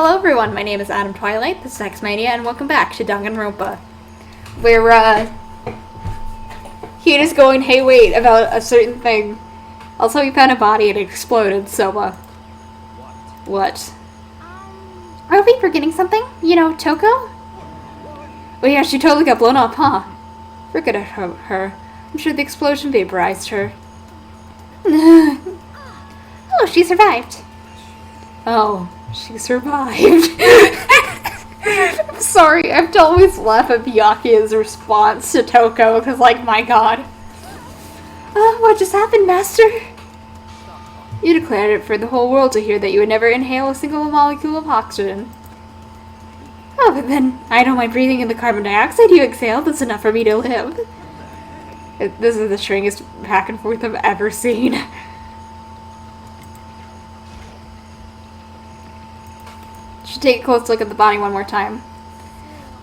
Hello everyone, my name is Adam Twilight, this is Hex Mania, and welcome back to Danganronpa. Where, he is going, hey wait, about a certain thing. Also, he found a body and it exploded, so, What? Are we forgetting something? You know, Toko? Oh yeah, she totally got blown up, huh? Forget her. I'm sure the explosion vaporized her. Oh, she survived. Oh, she survived. I'm sorry, I have to always laugh at Byakuya's response to Toko, because, like, my god. What just happened, Master? You declared it for the whole world to hear that you would never inhale a single molecule of oxygen. Oh, but then I don't mind breathing in the carbon dioxide you exhale. That's enough for me to live. This is the strangest back and forth I've ever seen. Should take a close look at the body one more time.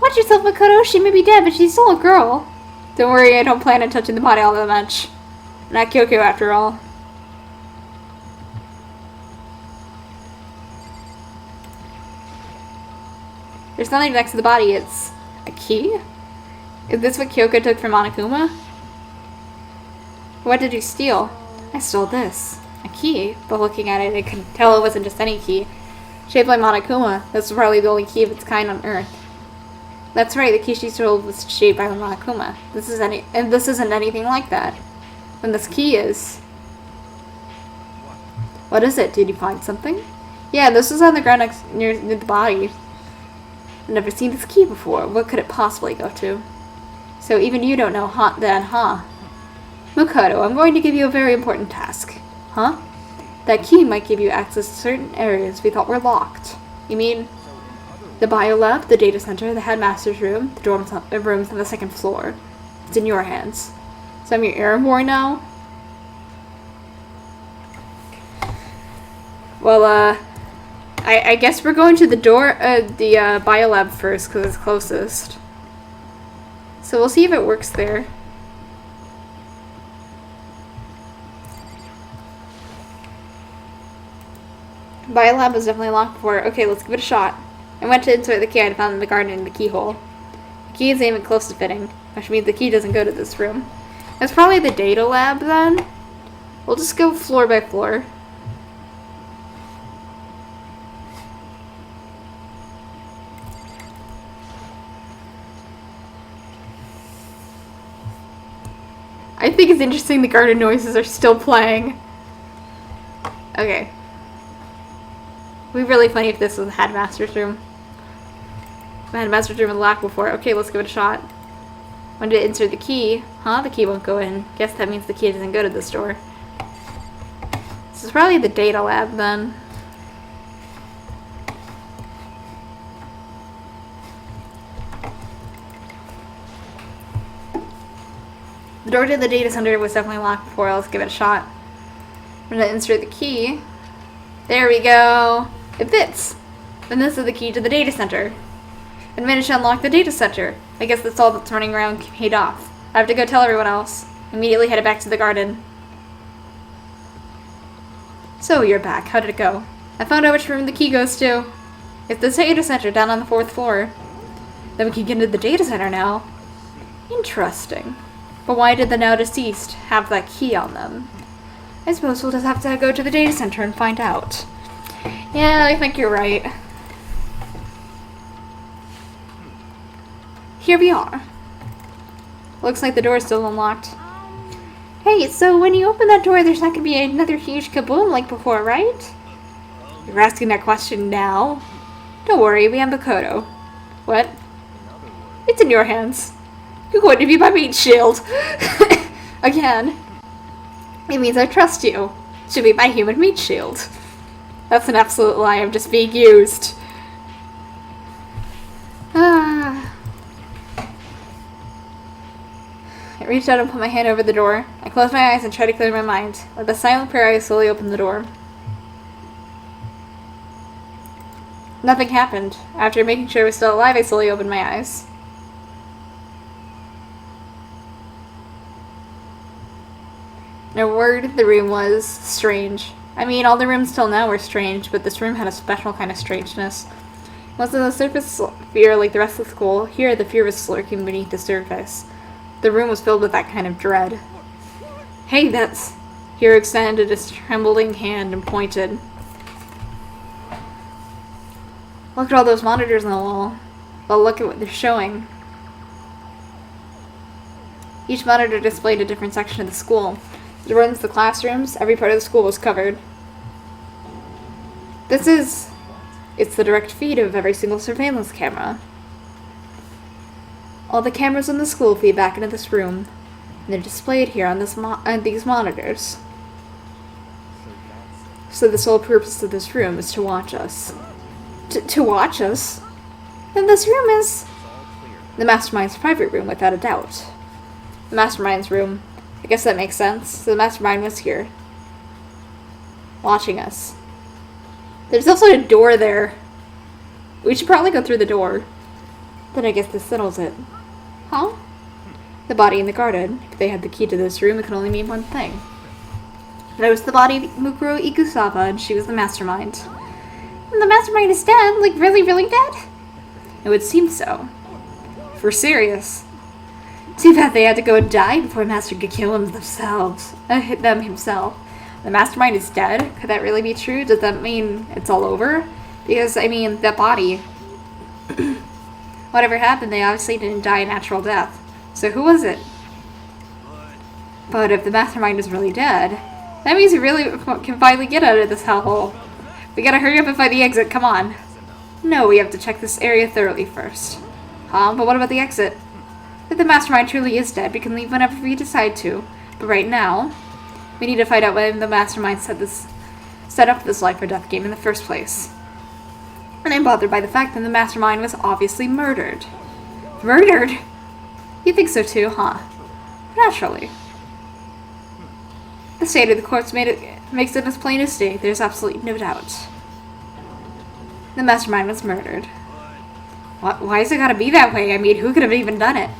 Watch yourself, Makoto. She may be dead, but she's still a girl. Don't worry, I don't plan on touching the body all that much. Not Kyoko, after all. There's nothing next to the body. It's a key? Is this what Kyoko took from MONOKUMA? What did you steal? I stole this. A key, but looking at it, I could tell it wasn't just any key. Shaped like MONOKUMA, this was probably the only key of its kind on Earth. That's right, the key she stole was shaped by MONOKUMA. This isn't anything like that. And this key is... What is it? Did you find something? Yeah, this was on the ground near the body. I've never seen this key before. What could it possibly go to? So even you don't know then, huh? Makoto, I'm going to give you a very important task. Huh? That key might give you access to certain areas we thought were locked. You mean the biolab, the data center, the headmaster's room, the rooms on the second floor. It's in your hands. So I'm your errand boy now? Well, I guess we're going to the biolab first, because it's closest. So we'll see if it works there. Biolab was definitely locked before. Okay, let's give it a shot. I went to insert the key I found in the garden in the keyhole. The key isn't even close to fitting, which means the key doesn't go to this room. That's probably the data lab then. We'll just go floor by floor. I think it's interesting the garden noises are still playing. Okay. It would be really funny if this was the headmaster's room. The headmaster's room was locked before. Okay, let's give it a shot. When to insert the key? Huh? The key won't go in. Guess that means the key doesn't go to this door. This is probably the data lab then. The door to the data center was definitely locked before. Let's give it a shot. I'm gonna insert the key. There we go. It fits. And this is the key to the data center. I managed to unlock the data center. I guess that's all that's running around paid off. I have to go tell everyone else. Immediately headed back to the garden. So, you're back. How did it go? I found out which room the key goes to. It's the data center down on the 4th floor. Then we can get into the data center now. Interesting. But why did the now deceased have that key on them? I suppose we'll just have to go to the data center and find out. Yeah, I think you're right. Here we are. Looks like the door is still unlocked. Hey, so when you open that door, there's not gonna be another huge kaboom like before, right? You're asking that question now? Don't worry, we have Makoto. What? It's in your hands. You're going to be my meat shield. Again. It means I trust you. Should be my human meat shield. That's an absolute lie. I'm just being used. I reached out and put my hand over the door. I closed my eyes and tried to clear my mind. With a silent prayer, I slowly opened the door. Nothing happened. After making sure I was still alive, I slowly opened my eyes. In a word, the room was strange. I mean, all the rooms till now were strange, but this room had a special kind of strangeness. Wasn't the surface fear like the rest of the school? Here, the fear was lurking beneath the surface. The room was filled with that kind of dread. Hey, that's... Hero extended his trembling hand and pointed. Look at all those monitors on the wall. Well, look at what they're showing. Each monitor displayed a different section of the school. The rooms, the classrooms, every part of the school was covered. It's the direct feed of every single surveillance camera. All the cameras in the school feed back into this room, and they're displayed here on these monitors. So the sole purpose of this room is to watch us. To watch us? Then this room is... the Mastermind's private room, without a doubt. The Mastermind's room. I guess that makes sense. So the Mastermind was here. Watching us. There's also a door there. We should probably go through the door. Then I guess this settles it. Huh? The body in the garden. If they had the key to this room, it could only mean one thing. That it was the body of Mukuro Ikusawa, and she was the Mastermind. And the Mastermind is dead? Like, really, really dead? It would seem so. For serious. Too bad they had to go and die before Master could kill them himself. The Mastermind is dead? Could that really be true? Does that mean it's all over? Because, I mean, that body... Whatever happened, they obviously didn't die a natural death. So who was it? But if the Mastermind is really dead, that means we really can finally get out of this hellhole. We gotta hurry up and find the exit, come on. No, we have to check this area thoroughly first. Huh? But what about the exit? If the Mastermind truly is dead, we can leave whenever we decide to. But right now, we need to find out when the Mastermind set up this life or death game in the first place. And I'm bothered by the fact that the Mastermind was obviously murdered. Murdered? You think so too, huh? Naturally. The state of the courts makes it as plain as day. There's absolutely no doubt. The Mastermind was murdered. Why has it gotta be that way? I mean, who could have even done it?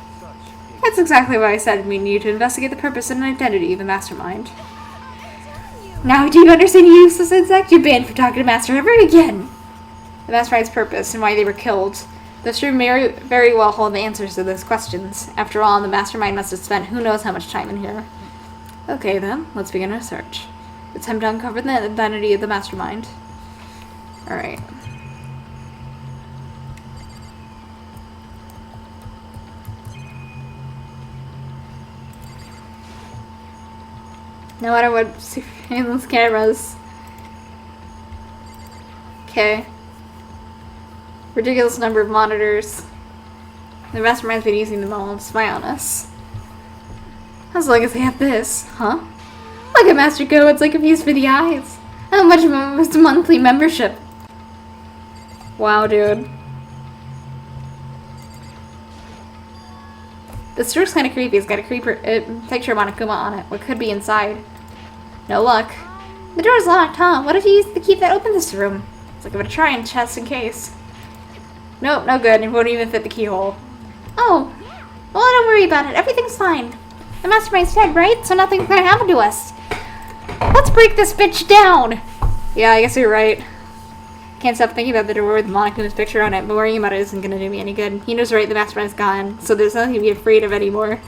That's exactly why I said we need to investigate the purpose and identity of the Mastermind. Now do you understand, you useless insect? You're banned from talking to Master ever again! The Mastermind's purpose and why they were killed. This room may very well hold the answers to those questions. After all, the Mastermind must have spent who knows how much time in here. Okay then, let's begin our search. It's time to uncover the identity of the Mastermind. Alright. No matter what surveillance cameras. Okay. Ridiculous number of monitors. The Mastermind's been using them all to spy on us. As long as they have this, huh? Look at Master Go, it's like a piece for the eyes. How much was a monthly membership? Wow, dude. This store's kind of creepy. It's got a picture of Monokuma on it. What could be inside? No luck. The door's locked, huh? What if you used the key that opened this room? It's like I'm gonna try and just in case. Nope, no good. It won't even fit the keyhole. Oh. Well, don't worry about it. Everything's fine. The Mastermind's dead, right? So nothing's gonna happen to us. Let's break this bitch down! Yeah, I guess you're right. Can't stop thinking about the door with Monokuma's picture on it, but worrying about it isn't gonna do me any good. He knows right, the Mastermind's gone, so there's nothing to be afraid of anymore.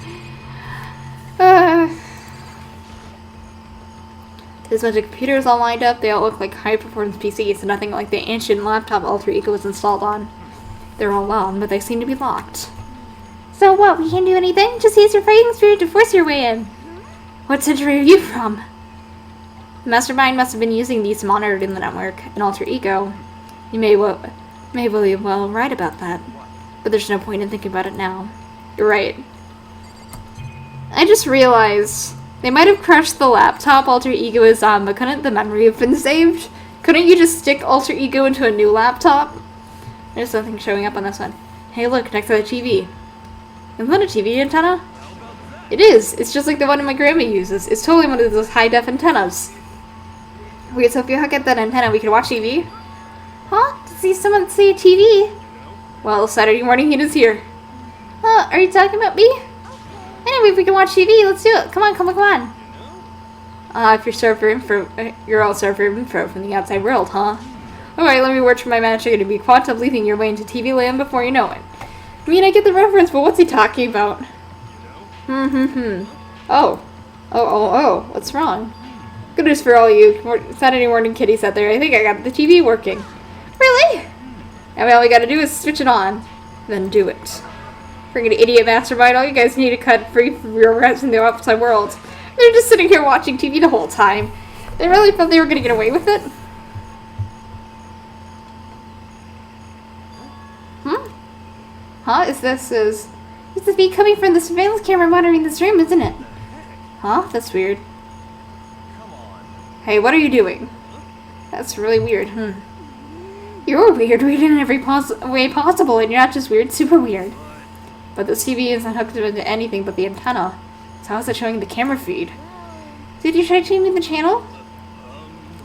There's a bunch of computers all lined up. They all look like high-performance PCs, so nothing like the ancient laptop Alter Ego was installed on. They're all on, but they seem to be locked. So what, we can't do anything? Just use your fighting spirit to force your way in. What century are you from? The Mastermind must have been using these monitored in the network, an Alter Ego. You may be well right about that, but there's no point in thinking about it now. You're right. I just realized they might have crushed the laptop Alter Ego is on, but couldn't the memory have been saved? Couldn't you just stick Alter Ego into a new laptop? There's nothing showing up on this one. Hey look, next to the TV. Isn't that a TV antenna? It is. It's just like the one my grandma uses. It's totally one of those high-def antennas. Wait, so if you hook up that antenna, we can watch TV? Huh? To see someone see a TV? Well, Saturday morning he is here. Are you talking about me? Anyway, if we can watch TV, let's do it. Come on, come on, come on. If you're all server info from the outside world, huh? Alright, let me work for my magic. You're gonna be quantum leaping your way into TV land before you know it. I mean, I get the reference, but what's he talking about? Oh, what's wrong? Good news for all you Saturday morning kitties out there. I think I got the TV working. Really? And all we gotta do is switch it on. Then do it. Freaking idiot mastermind, all you guys need to cut free from your rest in the outside world. They're just sitting here watching TV the whole time. They really thought they were gonna get away with it? Huh? Is the feed coming from the surveillance camera monitoring this room, isn't it? Huh? That's weird. Hey, what are you doing? That's really weird. You're weird in every way possible, and you're not just weird, super weird. But this TV isn't hooked into anything but the antenna. So how is it showing the camera feed? Did you try changing the channel?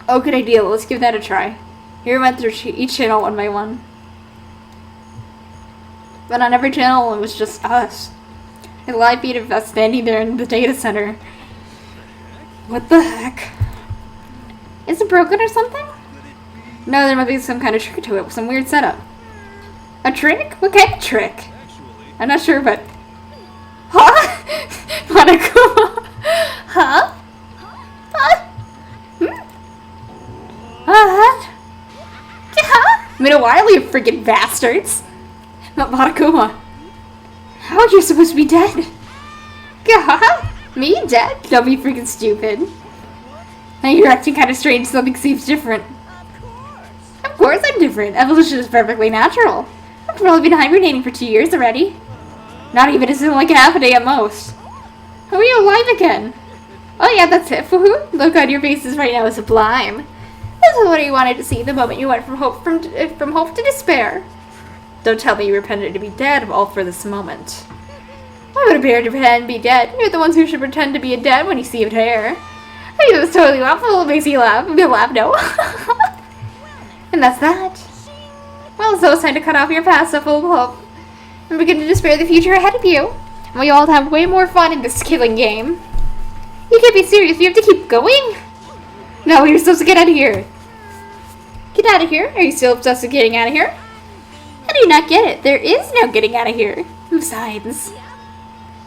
Oh, good idea. Let's give that a try. Here we went through each channel one by one. But on every channel, it was just us. A live feed of us standing there in the data center. What the heck? Is it broken or something? No, there must be some kind of trick to it, some weird setup. A trick? What kind of trick? I'm not sure, but... Huh? MONOKUMA? Huh? Huh? Yeah? Been a while, you freaking bastards. Not MONOKUMA. How are you supposed to be dead? God? Me dead? Don't be freaking stupid. Now you're acting kind of strange. Something seems different. Of course I'm different. Evolution is perfectly natural. I've probably been hibernating for 2 years already. Not even as in like half a day at most. How are you alive again? Oh yeah, that's it. Look on your faces right now is sublime. This is what you wanted to see the moment you went from hope to despair. Don't tell me you pretended to be dead all for this moment. Why would a bear pretend to be dead? You're the ones who should pretend to be dead when you see a bear. I mean, it was totally awful. It makes you laugh. I'm gonna laugh, no. And that's that. Well, so it's time to cut off your past so full of hope and begin to despair the future ahead of you. And we all have way more fun in this killing game. You can't be serious. You have to keep going? No, you're supposed to get out of here. Get out of here? Are you still obsessed with getting out of here? How do you not get it? There is no getting out of here. Besides,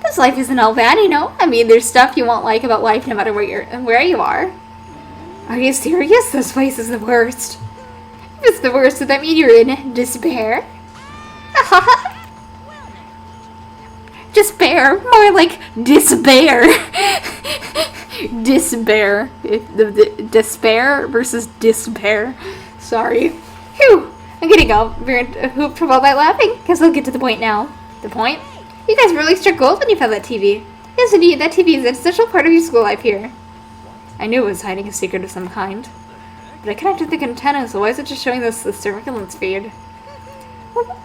this life isn't all bad, you know? I mean, there's stuff you won't like about life no matter where you are. Are you serious? This place is the worst. If it's the worst, does that mean you're in despair? Despair? More like despair. Despair. Despair versus despair. Sorry. Phew. I'm gonna go. We're hooped from all that laughing. Guess I'll get to the point now. The point? You guys really struck gold when you found that TV. Yes, indeed. That TV is an essential part of your school life here. I knew it was hiding a secret of some kind. But I connected the antenna, so why is it just showing us the surveillance feed?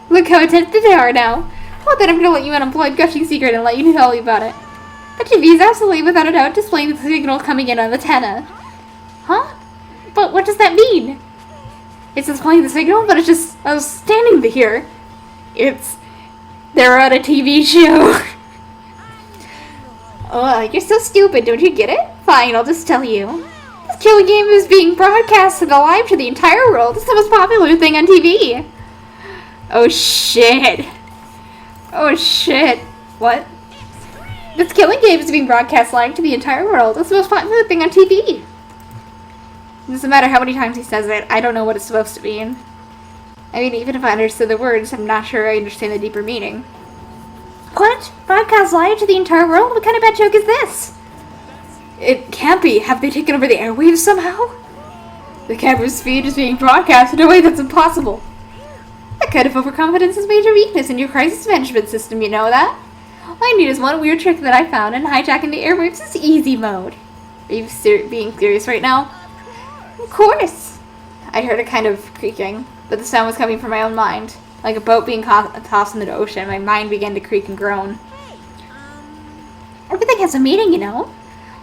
Look how attentive they are now. Well, then I'm gonna let you in on blood gushing secret and let you tell you about it. The TV is absolutely, without a doubt, displaying the signal coming in on the antenna. Huh? But what does that mean? It's displaying the signal, but it's just, I was standing here. They're on a TV show. Oh, you're so stupid, don't you get it? Fine, I'll just tell you. This killing game is being broadcasted live to the entire world. It's the most popular thing on TV. Oh shit. Oh shit. What? This killing game is being broadcast live to the entire world. It's the most popular thing on TV. It doesn't matter how many times he says it, I don't know what it's supposed to mean. I mean, even if I understood the words, I'm not sure I understand the deeper meaning. What? Broadcast live to the entire world? What kind of bad joke is this? It can't be. Have they taken over the airwaves somehow? The camera's feed is being broadcast in a way that's impossible. That kind of overconfidence is a major weakness in your crisis management system, you know that? All I need is one weird trick that I found, and hijacking the airwaves is easy mode. Are you being serious right now? Of course! I heard a kind of creaking, but the sound was coming from my own mind. Like a boat being tossed into the ocean, my mind began to creak and groan. Everything has a meaning, you know?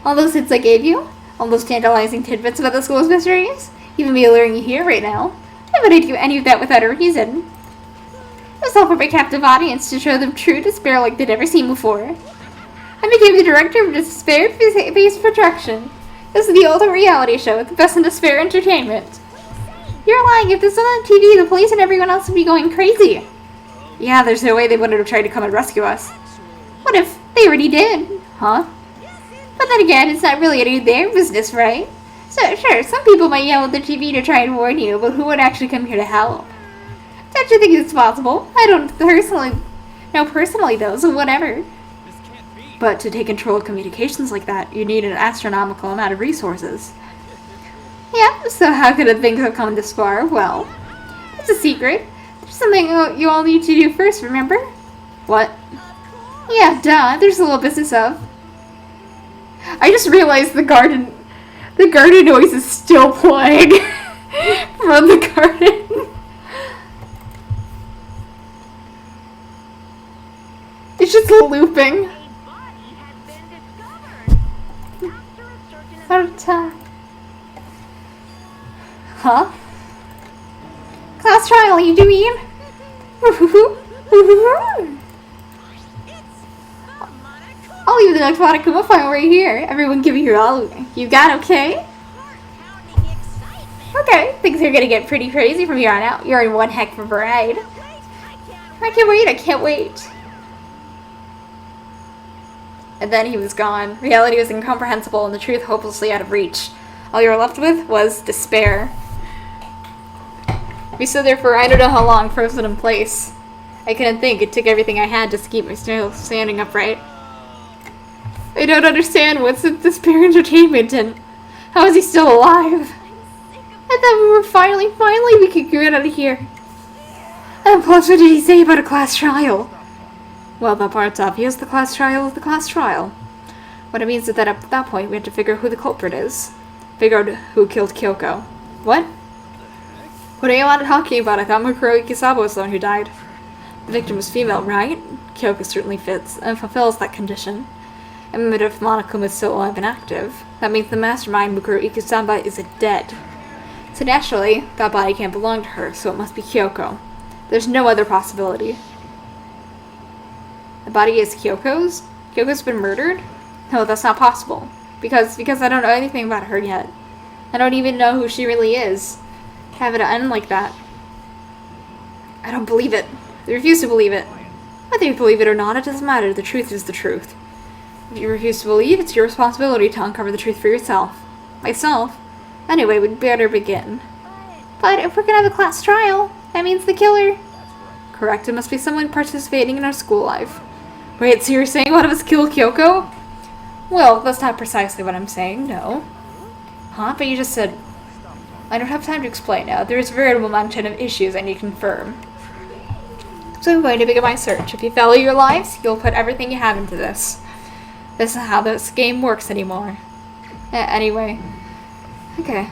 All those hints I gave you, all those tantalizing tidbits about the school's mysteries, even me luring you here right now. I wouldn't do any of that without a reason. It was all for my captive audience to show them true despair like they'd never seen before. I became the director of Despair-Based Production. This is the ultimate reality show with the best in despair entertainment. You're lying. If this is on TV, the police and everyone else would be going crazy. Yeah, there's no way they wouldn't have tried to come and rescue us. What if they already did? Huh? But then again, it's not really any of their business, right? So, sure, some people might yell at the TV to try and warn you, but who would actually come here to help? Don't you think it's possible? I don't personally though, so whatever. But to take control of communications like that, you need an astronomical amount of resources. Yeah, so how could a thing have come this far? Well, it's a secret. There's something you all need to do first, remember? What? Yeah, duh, there's a little business of. I just realized the garden noise is still playing from the garden. It's just looping. Huh? Class trial, you do mean? I'll leave the next MONOKUMA file right here. Everyone give you all you got, okay? Okay, things are gonna get pretty crazy from here on out. You're in one heck of a ride. I can't wait. And then he was gone. Reality was incomprehensible and the truth hopelessly out of reach. All you were left with was despair. We stood there for I don't know how long, frozen in place. I couldn't think. It took everything I had just to keep me still standing upright. I don't understand. What's the despair entertainment and how is he still alive? I thought we were finally we could get out of here. And plus, what did he say about a class trial? Well, that part's obvious. The class trial is the class trial. What it means is that at that point, we have to figure out who the culprit is. Figure out who killed Kyoko. What? What are you on talking about? I thought Mukuro Ikisawa was the one who died. The victim was female, right? Kyoko certainly fits and fulfills that condition. And if MONOKUMA is still alive and active, that means the mastermind Mukuro Ikisawa is dead. So naturally, that body can't belong to her, so it must be Kyoko. There's no other possibility. The body is Kyoko's? Kyoko's been murdered? No, that's not possible. Because I don't know anything about her yet. I don't even know who she really is. Have it end like that. I don't believe it. I refuse to believe it. Whether you believe it or not, it doesn't matter. The truth is the truth. If you refuse to believe, it's your responsibility to uncover the truth for yourself. Myself? Anyway, we'd better begin. But if we're gonna have a class trial, that means the killer. Correct, it must be someone participating in our school life. Wait, so you're saying one of us killed Kyoko? Well, that's not precisely what I'm saying, no. Huh? But you just said... I don't have time to explain now. There is a veritable mountain of issues I need to confirm. So I'm going to begin my search. If you follow your lives, you'll put everything you have into this. This is how this game works anymore. Anyway. Okay.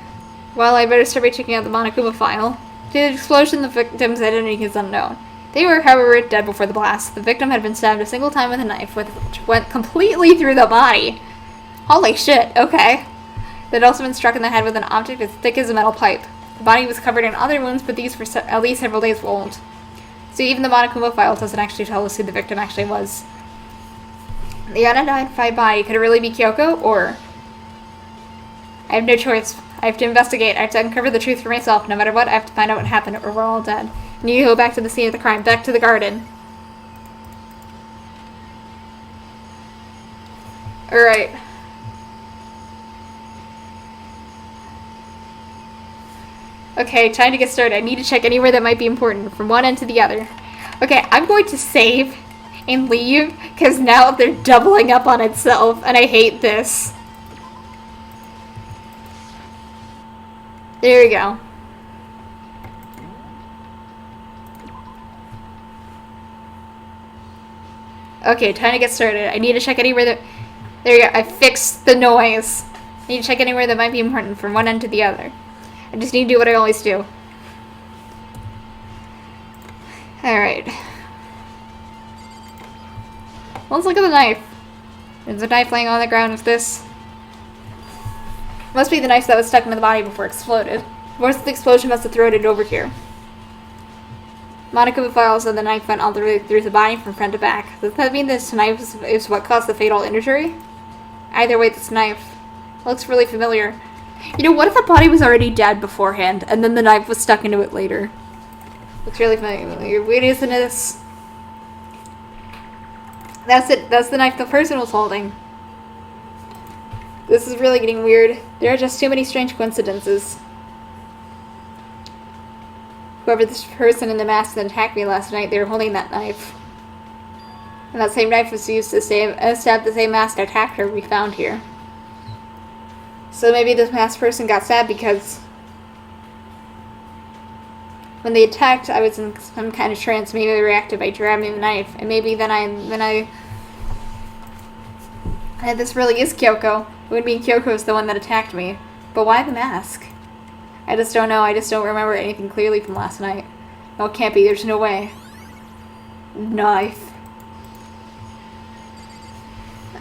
Well, I better start by checking out the MONOKUMA file. Due to the explosion, the victim's identity is unknown. They were, however, dead before the blast. The victim had been stabbed a single time with a knife, which went completely through the body. Holy shit, okay. They'd also been struck in the head with an object as thick as a metal pipe. The body was covered in other wounds, but these were at least several days old. So even the MONOKUMA file doesn't actually tell us who the victim actually was. The unidentified body, could it really be Kyoko, or... I have no choice. I have to investigate. I have to uncover the truth for myself. No matter what, I have to find out what happened, or we're all dead. And you go back to the scene of the crime, back to the garden. Alright. Okay, time to get started. I need to check anywhere that might be important, from one end to the other. Okay, I'm going to save and leave, because now they're doubling up on itself, and I hate this. There we go. Okay, time to get started. I need to check anywhere that... There you go, I fixed the noise. I need to check anywhere that might be important, from one end to the other. I just need to do what I always do. Alright. Let's look at the knife. There's a knife laying on the ground with this. Must be the knife that was stuck into the body before it exploded. Most of the explosion must have thrown it over here. MONOKUMA files said the knife went all the way through the body from front to back. Does that mean this knife is what caused the fatal injury? Either way, this knife looks really familiar. You know, what if the body was already dead beforehand, and then the knife was stuck into it later? Looks really funny. Wait, isn't this? That's it. That's the knife the person was holding. This is really getting weird. There are just too many strange coincidences. Whoever this person in the mask that attacked me last night, they were holding that knife. And that same knife was used to stab the same masked attacker we found here. So maybe this masked person got stabbed because when they attacked, I was in some kind of trance. Maybe they reacted by grabbing the knife, and maybe then I this really is Kyoko. It would mean Kyoko is the one that attacked me. But why the mask? I just don't know. I just don't remember anything clearly from last night. No, it can't be. There's no way. Knife.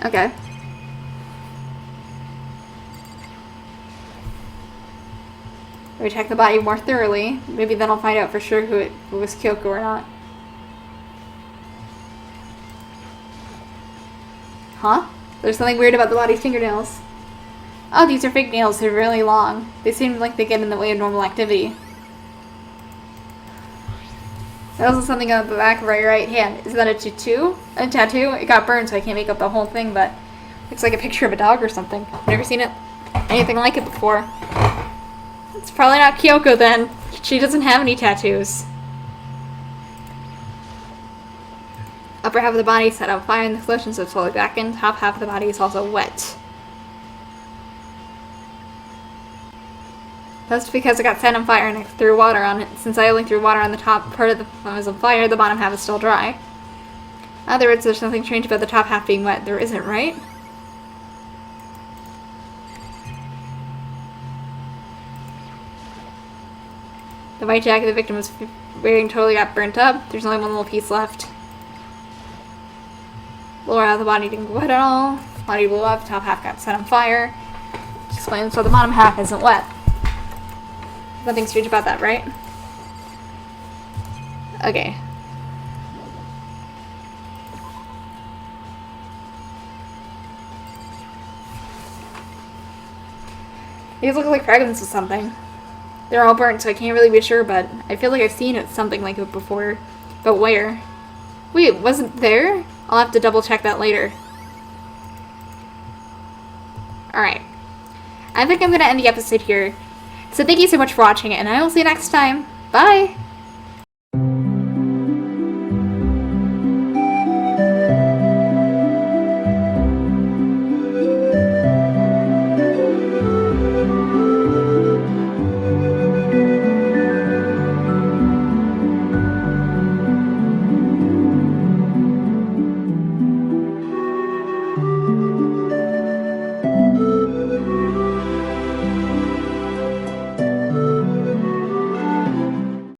Okay. We check the body more thoroughly. Maybe then I'll find out for sure who it was Kyoko or not. Huh? There's something weird about the body's fingernails. Oh, these are fake nails. They're really long. They seem like they get in the way of normal activity. There's also something on the back of my right hand. Is that a tattoo? A tattoo? It got burned, so I can't make up the whole thing, but looks like a picture of a dog or something. I've never seen anything like it before. It's probably not Kyoko then. She doesn't have any tattoos. Upper half of the body is set on fire and the explosions are slowly blackened. Top half of the body is also wet. That's because it got set on fire and I threw water on it. Since I only threw water on the top part of the was on fire, the bottom half is still dry. In other words, there's nothing strange about the top half being wet. There isn't, right? The white jacket the victim was wearing totally got burnt up. There's only one little piece left. Lower half of the body didn't go wet at all. Body blew up, top half got set on fire. Which explains why the bottom half isn't wet. Nothing strange about that, right? Okay. These look like fragments of something. They're all burnt, so I can't really be sure, but I feel like I've seen something like it before. But where? Wait, wasn't there? I'll have to double check that later. Alright. I think I'm going to end the episode here. So thank you so much for watching, and I will see you next time. Bye!